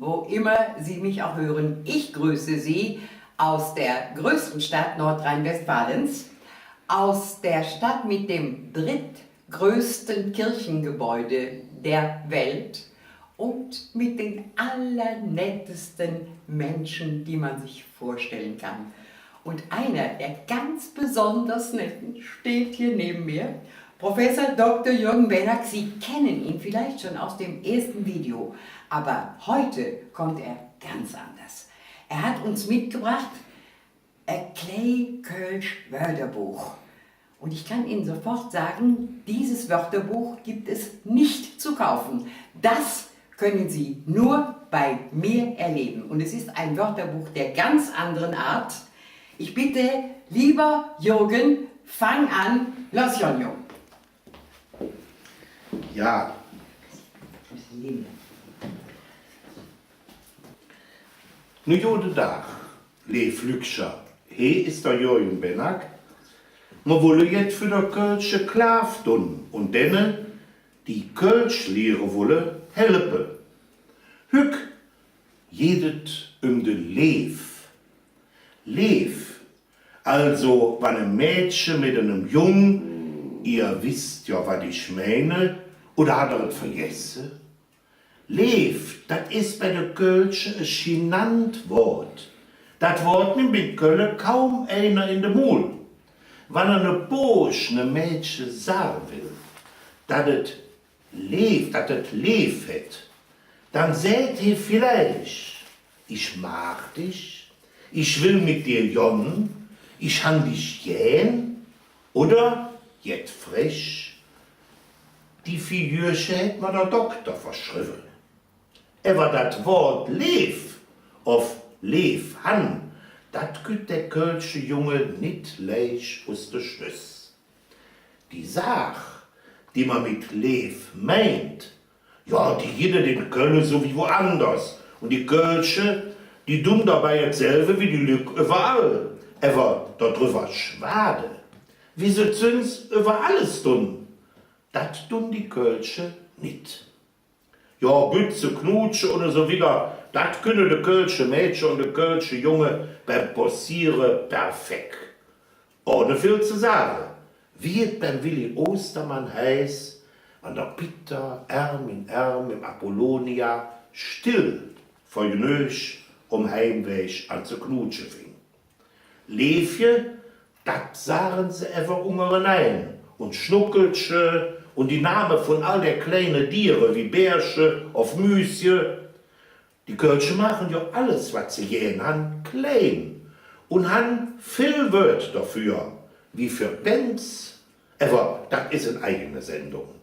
wo immer Sie mich auch hören. Ich grüße Sie aus der größten Stadt Nordrhein-Westfalens, aus der Stadt mit dem drittgrößten Kirchengebäude der Welt und mit den allernettesten Menschen, die man sich vorstellen kann. Und einer der ganz besonders netten steht hier neben mir, Professor Dr. Jürgen Bennack. Sie kennen ihn vielleicht schon aus dem ersten Video, aber heute kommt er ganz anders. Er hat uns mitgebracht ein Kleekölsch Wörterbuch. Und ich kann Ihnen sofort sagen, dieses Wörterbuch gibt es nicht zu kaufen. Das können Sie nur bei mir erleben. Und es ist ein Wörterbuch der ganz anderen Art. Ich bitte, lieber Jürgen, fang an, los Jonjo. Ja. Nu jode dag, leef Lükscher. He ist der Jürgen Bennack. Man wolle jetzt für der Kölsche Klav tun und denen, die Kölsch lehren wolle, helpen. Hück, jedet de Leef. Leef, also wann ein Mädchen mit einem Jungen, ihr wisst ja, was ich meine, oder hat er es vergessen? Leef, das ist bei der Kölsche ein chinant Wort. Das Wort nimmt in Köln kaum einer in den Mund. Wenn eine Bursch, eine Mädchen sagen will, dass es lebt, dass es lebt hat, dann sagt ihr vielleicht, ich mag dich, ich will mit dir jonnen, ich han dich gern, oder, jet frisch, die Figürchen hätt mir der Doktor verschrieben. Aber das Wort leef, auf leef han, dat kütt der Kölsche Junge nit leicht aus der Schlüss. Die Sach, die man mit leef meint, ja, die jeder in Köln so wie woanders. Und die Kölsche, die dumm dabei dasselbe wie die Lück überall. Aber darüber schwade. Wie sie züns über alles tun. Dat tun die Kölsche nit. Ja, Bütze, Knutsche oder so wieder, dat können de Kölsche Mädchen und de Kölsche Junge beim Bossieren perfekt. Ohne viel zu sagen. Wie es beim Willi Ostermann heißt, an der Peter Arm in Arm im Apollonia still vor Genösch Heimweg an zu knutschen fing. Leefje, dat sahen sie ever ungeren ein und Schnuckelsche und die Namen von all der kleinen Tiere wie Bärsche auf Müsje. Die Kölsche machen ja alles, was sie jähen han, klein und han viel Wort dafür, wie für Benz. Aber das ist eine eigene Sendung.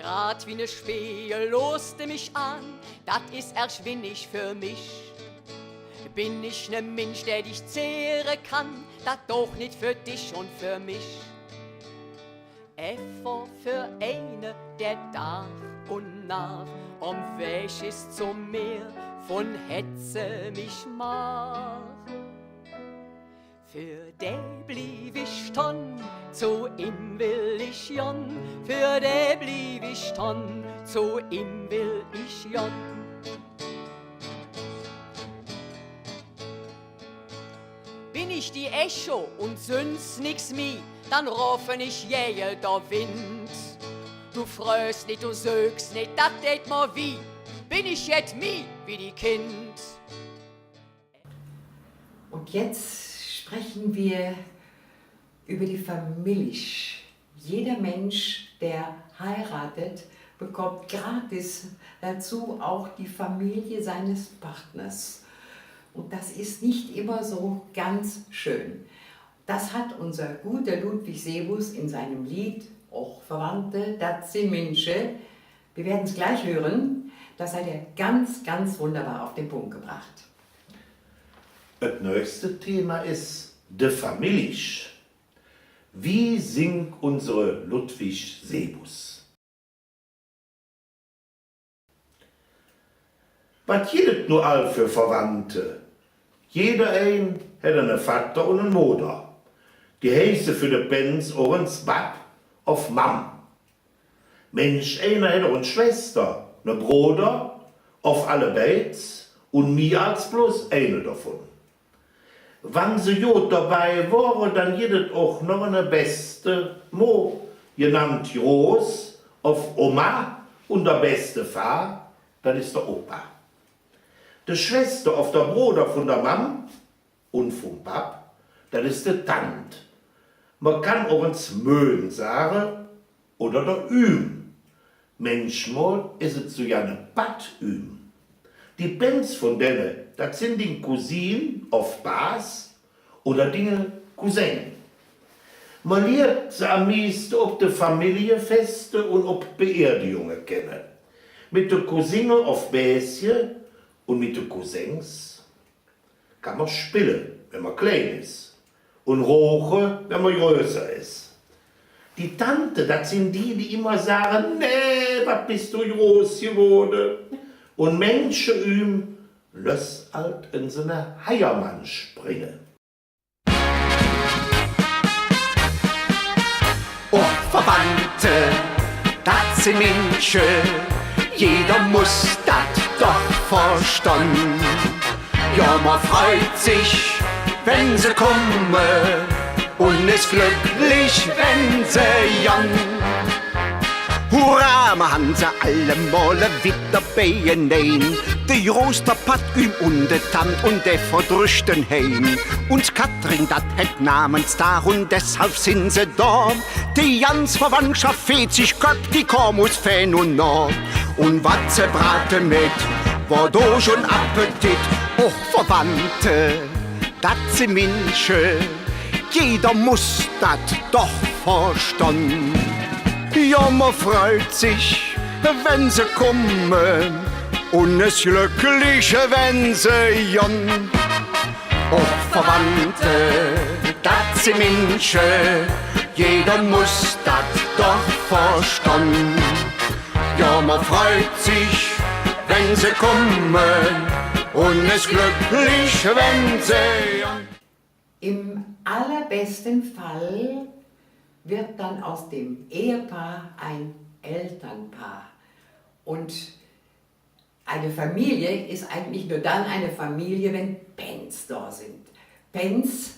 Grad wie ne Spehe loste mich an, dat is erst winnig für mich. Bin ich ne Mensch, der dich zehren kann, dat doch nicht für dich und für mich. Effer für eine, der Tag und Nacht Weg ist zum Meer, von Hetze mich mag. Für den blieb ich stand, zu ihm will ich jon. Für den blieb ich stand, zu ihm will ich jon. Bin ich die Echo und sonst nix mi, dann rufen ich jähe der Wind. Du fröst nicht, du sögst nicht, dat tät mir wie, bin ich jet mi wie die Kind. Und jetzt sprechen wir über die Familie. Jeder Mensch, der heiratet, bekommt gratis dazu auch die Familie seines Partners. Und das ist nicht immer so ganz schön. Das hat unser guter Ludwig Sebus in seinem Lied, auch Verwandte, dat sind Minsche. Wir werden es gleich hören. Das hat er ganz, ganz wunderbar auf den Punkt gebracht. Das nächste Thema ist de Familie. Wie singt unsere Ludwig Sebus? Was jedet nur all für Verwandte? Jeder ein hätte einen Vater und eine Mutter. Die heiße für de Benz orens Bab auf Mam. Mensch, einer hätte eine Schwester, ne Bruder, auf alle Beits und mir als bloß eine davon. Wann sie jod dabei waren, dann jedet auch noch eine beste Mo, genannt Jos, auf Oma und der beste Fahr, das ist der Opa. Die Schwester auf der Bruder von der Mam und vom Pap, das ist die Tant. Man kann auch ins Möhen sagen oder der Üm. Manchmal ist es so ja eine Bad-Üm. Die Benz von denen, das sind die Cousinen auf Bas oder Dinge Cousin. Man lernt sie am meisten ob die Familienfeste und ob Beerdigungen kennen. Mit den Cousinen auf Bäschen und mit den Cousins kann man spielen, wenn man klein ist. Und rauchen, wenn man größer ist. Die Tante, das sind die, die immer sagen, nee, was bist du groß geworden? Und Menschen lass halt in so eine Heiermann springen. Oh, Verwandte, das sind Menschen, jeder muss das doch verstehen. Ja, man freut sich, wenn sie kommen und ist glücklich, wenn sie jung. Hurra, ma han sie alle Male wieder beienein. Die Rosterpatt und de Tant und de verdrüchten Hein. Und Katrin, dat het Namenstag und deshalb sind sie da. Die ganz Verwandtschaft fehlt sich Gott, die Kormus fähn und Nord. Und wat sie braten mit, war do schon Appetit. Och, Verwandte, dat sind Menschen, jeder muss dat doch verstehen. Ja, man freut sich, wenn sie kommen und ist glücklich, wenn sie jung. Och, Verwandte, das sind Menschen, jeder muss das doch verstehen. Ja, man freut sich, wenn sie kommen und ist glücklich, wenn sie jung. Im allerbesten Fall wird dann aus dem Ehepaar ein Elternpaar. Und eine Familie ist eigentlich nur dann eine Familie, wenn Pens da sind. Pens,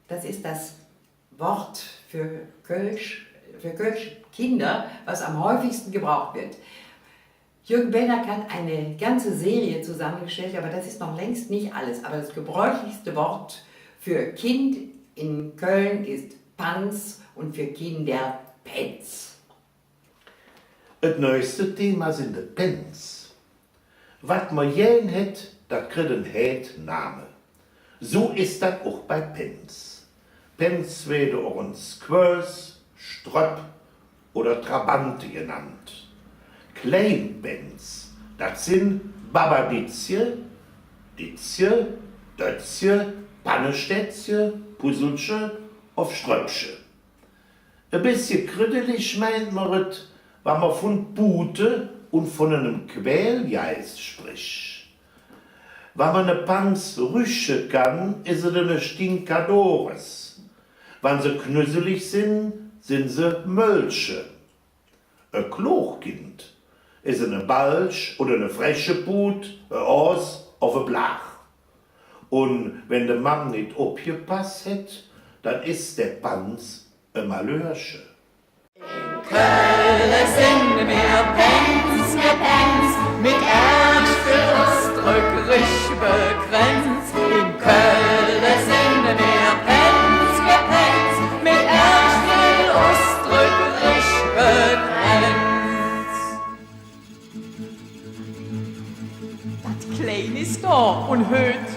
das ist das Wort für Kölsch Kinder, was am häufigsten gebraucht wird. Jürgen Benack hat eine ganze Serie zusammengestellt, aber das ist noch längst nicht alles. Aber das gebräuchlichste Wort für Kind in Köln ist Panz und für Kinder Pens. Das neueste Thema sind die Pens. Was man jeden het, dat kriegt ein het Name. So ist das auch bei Pens. Pens werden auch uns Quörs, Ströpp oder Trabante genannt. Kleinpens, das sind Babadizie, Dizie, Dötzie, Pannestätzje, Puzzelsche auf Ströpsche. Ein bisschen krüdelig meint man es, wenn man von Pute und von einem Quälgeist spricht. Wenn man eine Panz rüschen kann, ist es eine Stinkadores. Wenn sie knüsselig sind, sind sie Mölsche. Ein Klochkind ist eine Balsch oder eine freche Put, ein Os auf ein Blach. Und wenn der Mann nicht aufgepasst hat, dann ist der Panz ein Malörsche. Kölle sind wir Pens, mit Ernst für ausdrücklich begrenzt. In Kölle sind wir Pens, mit Ernst für ausdrücklich begrenzt. Das Klein ist da und hört,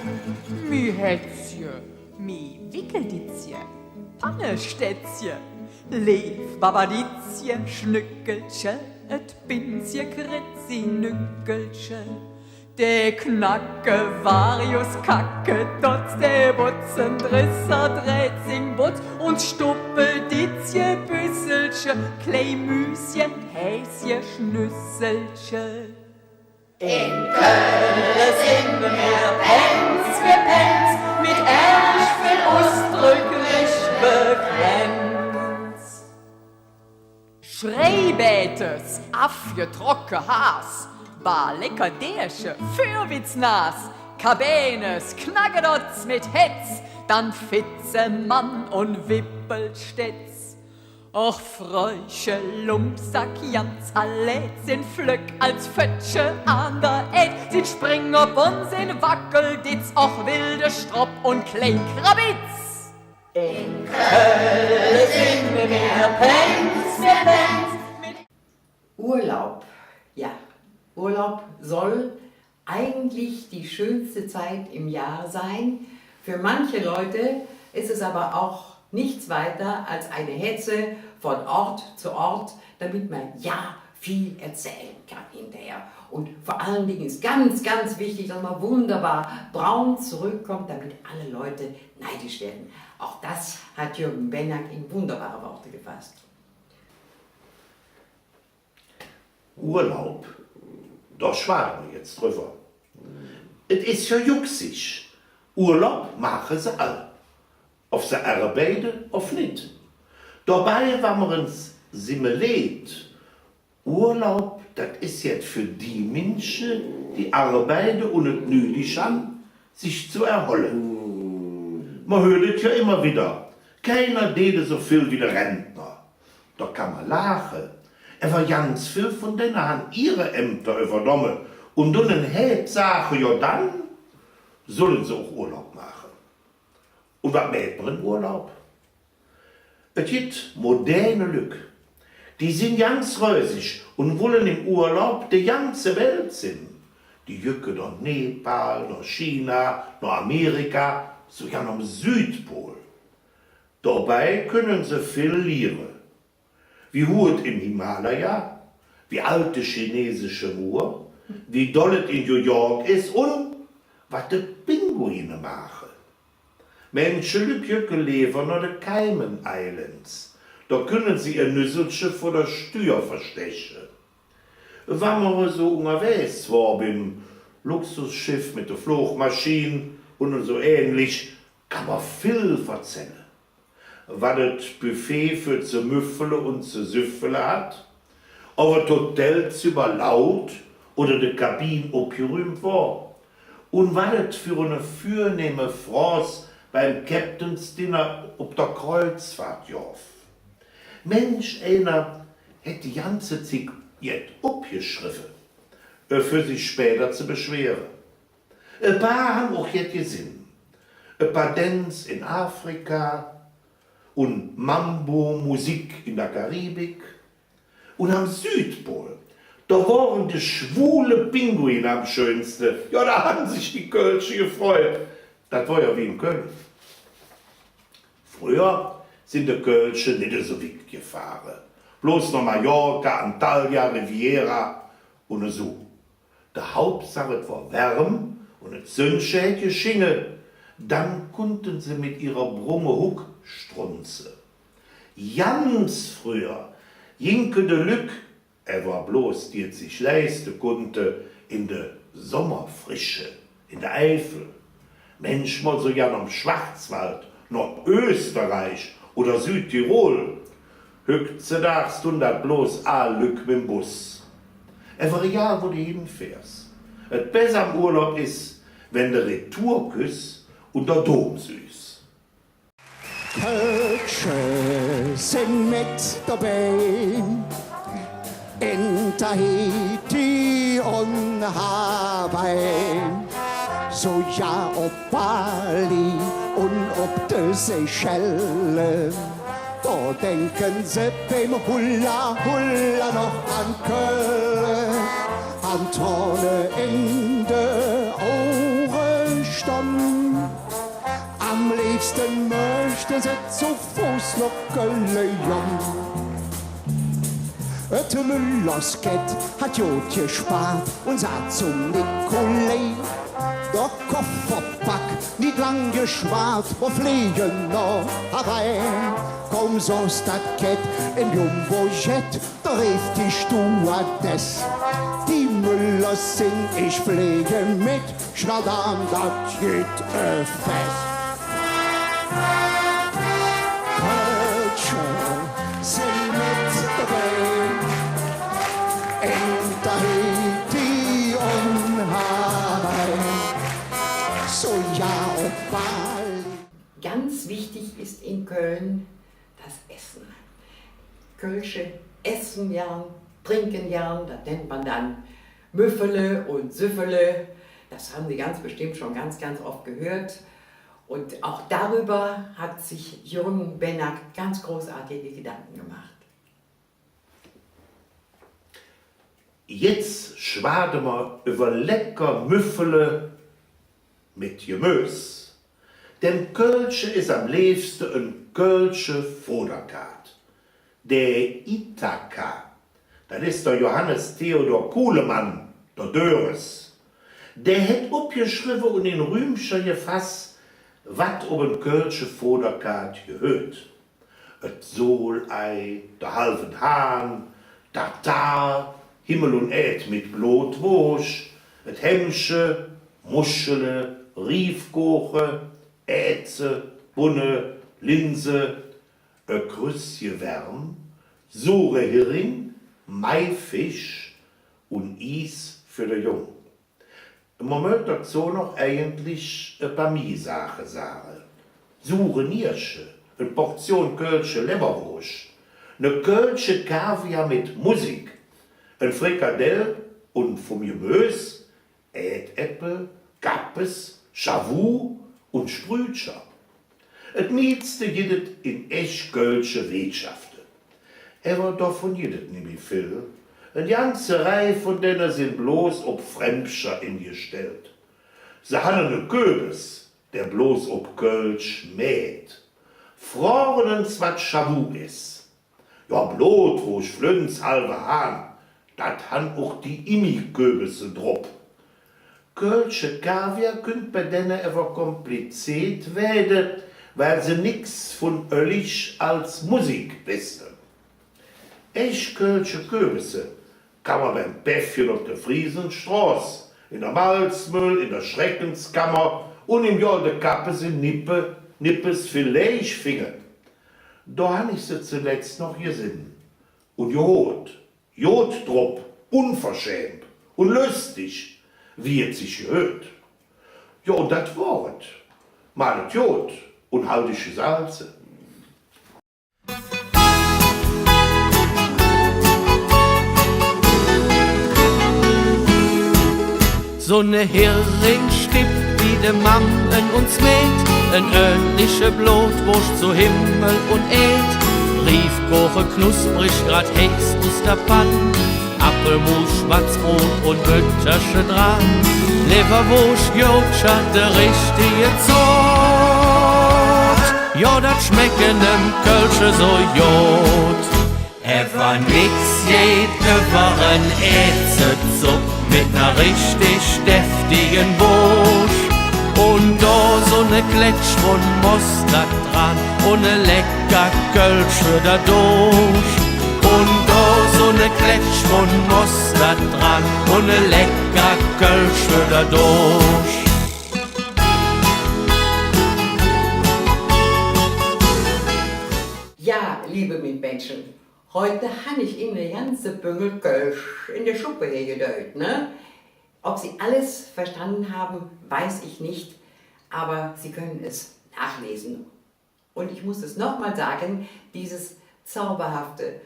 mi Hetzje, mi Wickelditzje, Pannestätzje. Leef, Babaditzje, Schnückelche, et Binzje, Kritzi, Nückelche. De Knacke, Varius, Kacke, Dotz, de Butzen, Drisser, Drätzing, Butz und Stuppelditzje, Büsselche, Kleimüsje, Häschen, Schnüsselche. In Köln sind wir Pens, mit Ernst für ausdrücklich begrenzt. Schreibätes, afgetrocke Haas, bar lecker Därsche, Fürwitznaas, Kabenes, Knaggedots mit Hetz, dann fitze Mann und Wippelstätz. Och, Frösche, Lumpsack, Jans, alle sind flück als Fötsche an der Ed, sind Spring ob und sind Wackelditz, och wilde Stropp und Klinkrabitz. In Köln sind wir mehr Pens. Urlaub. Ja, Urlaub soll eigentlich die schönste Zeit im Jahr sein. Für manche Leute ist es aber auch nichts weiter als eine Hetze von Ort zu Ort, damit man ja viel erzählen kann hinterher. Und vor allen Dingen ist ganz, ganz wichtig, dass man wunderbar braun zurückkommt, damit alle Leute neidisch werden. Auch das hat Jürgen Bennack in wunderbare Worte gefasst. Urlaub, da schwaren wir jetzt drüber. Es ist ja juxig. Urlaub machen sie all. Auf sie arbeiten, auf nicht. Dabei, wenn man uns simuliert, Urlaub, das ist jetzt für die Menschen, die arbeiten und es nötig haben, sich zu erholen. Man hört es ja immer wieder. Keiner täte so viel wie der Rentner. Da kann man lachen. Aber ganz viel von denen haben ihre Ämter übernommen. Und dann hält Sache, ja dann sollen sie auch Urlaub machen. Und was macht man im Urlaub? Es gibt moderne Leute, die sind ganz rösig und wollen im Urlaub die ganze Welt sehen. Die jücken nach Nepal, nach China, nach Amerika, sogar am Südpol. Dabei können sie viel lernen. Wie hoch im Himalaya, wie alte chinesische Mauer, wie doll es in New York ist und was die Pinguine machen. Menschen Lübjücke leben an den Cayman Islands. Da können sie ihr Nüsselchen vor der Steuer verstechen. Wenn man so unterwegs war beim Luxusschiff mit der Flugmaschine und so ähnlich, kann man viel erzählen. Was das Buffet für zu müffeln und zu süffeln hat, ob das Hotel zu überlaut oder die Kabine abgeräumt war. Und was das für eine vornehme France beim Captain's Dinner ob der Kreuzfahrt jauf. Mensch, einer hätte die ganze Zeit jetzt abgeschrieben, für sich später zu beschweren. Ein paar haben auch jetzt gesehen. Ein paar Dance in Afrika und Mambo-Musik in der Karibik. Und am Südpol, da waren die schwule Pinguine am schönsten. Ja, da haben sich die Kölsche gefreut. Das war ja wie in Köln. Früher sind die Kölsche nicht so weit gefahren. Bloß noch Mallorca, Antalya, Riviera und so. Die Hauptsache es war warm und das Sonnenschein hätte geschienen. Dann konnten sie mit ihrer Brumme Huck strunzen. Ganz früher jinke de Lück, war bloß, die es sich leisten konnte, in der Sommerfrische, in der Eifel. Manchmal so gern am Schwarzwald, Nordösterreich oder Südtirol. Heutzutage tun das bloß all Lück mit dem Bus. Aber egal, wo du hinfährst. Das Beste am Urlaub ist, wenn der Retourküss und der Dom süß. Kölsche sind mit dabei in Tahiti und Hawaii. So ja ob Bali und ob die Seychellen. Da denken sie beim Hula Hula noch an Köln, an Tone in de Ohrenstamm. Am liebsten möchten sie zu Fuß nach Köln. Et Müllerskett hat Jod gespart und sagt zum Nikolai: der Kofferpack nicht lang geschwart, wo fliegen noch herein. Komm, so ist das Kett in Jumbo-Jet, da rief die Stewardess. Die Müllers sind, ich fliege mit, schnallt an, das geht fest. ganz wichtig ist in Köln das Essen. Kölsche essen gern, trinken gern, das nennt man dann Müffele und Süffele. Das haben Sie ganz bestimmt schon ganz oft gehört. Und auch darüber hat sich Jürgen Bennack ganz großartige Gedanken gemacht. Jetzt schwaden wir über lecker Müffele mit Gemüse. Denn Kölsche ist am liebsten ein Kölsche Voderkat. Der Ithaka, das ist der Johannes Theodor Kuhlemann, der Döres. Der hat abgeschrieben und in Rühmscher gefasst, wat ob ein Kölsche Voderkat gehört. Et Solei, der halben Hahn, Tartar, Himmel und Erd mit Blutwurst, et Hemmsche, Muschele, Riefkoche, Ätze, Bunne, Linse, Krüssgewärm, sure Hering, Maifisch und Is für den Jung. Man möchte dazu noch eigentlich ein paar Miesachen sagen. Sure Niersche, eine Portion Kölsche Leberwurst, eine Kölsche Kaviar mit Musik, ein Frikadell und vom Gemüse, Ätäpfel, Kappes, Chavou und Sprütscher. Et Mietste jidet in echt Kölsche Wirtschaften. Aber davon jidet nicht mehr viel. Eine ganze Reihe von denen sind bloß ob Fremdscher ingestellt. Sie haben einen Köbis, der bloß ob Kölsch mäht. Frorenens wat Chavou is. Ja, Blutwurst, Flünz, halbe Hahn, dat han auch die Imi-Köbisse drop. Kölsche Kaviar könnt bei denen aber kompliziert werden, weil sie nix von Öllig als Musik wissen. Echt Kölsche Köbisse kann man beim Päffchen auf der Friesenstraße, in der Malzmüll, in der Schreckenskammer und im Jahr der Kappes in Nippes Filet finger. Da han ich sie zuletzt noch gesehen. Und Jod drop, unverschämt und lustig, wie es sich gehört. Ja, und das Wort, malet Jod und haldische Salze. So ne Heringstipp, wie de Mammen uns mäht, en örtliche Blutwurst zu Himmel und Erd, Riefkoche knusprig, grad heiß aus der Pann, Apfelmus, Schwarzbrot und Büttersche dran, Leberwurst, Jotscher, de richtige Zot. Ja, dat schmecken dem Kölsche so Jod. War nix geht über en Ätzezupp mit ner richtig deftigen Wurst. Und da so ne Kletsch von Mostert dran und ne lecker Kölsche dadurch. Und da so ne Kletsch von Mostert dran und ne lecker Kölsche dadurch. Ja, liebe Mitmenschen, heute habe ich Ihnen eine ganze Büngel Kölsch in der Schuppe hergedeutet, ne? Ob Sie alles verstanden haben, weiß ich nicht, aber Sie können es nachlesen. Und ich muss es nochmal sagen, dieses zauberhafte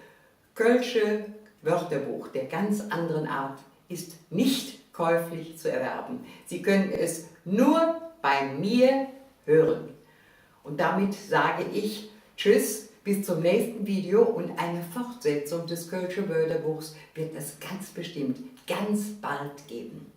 Kölsche Wörterbuch der ganz anderen Art ist nicht käuflich zu erwerben. Sie können es nur bei mir hören. Und damit sage ich Tschüss, bis zum nächsten Video, und eine Fortsetzung des Kölsche Wörterbuchs wird es ganz bestimmt ganz bald geben.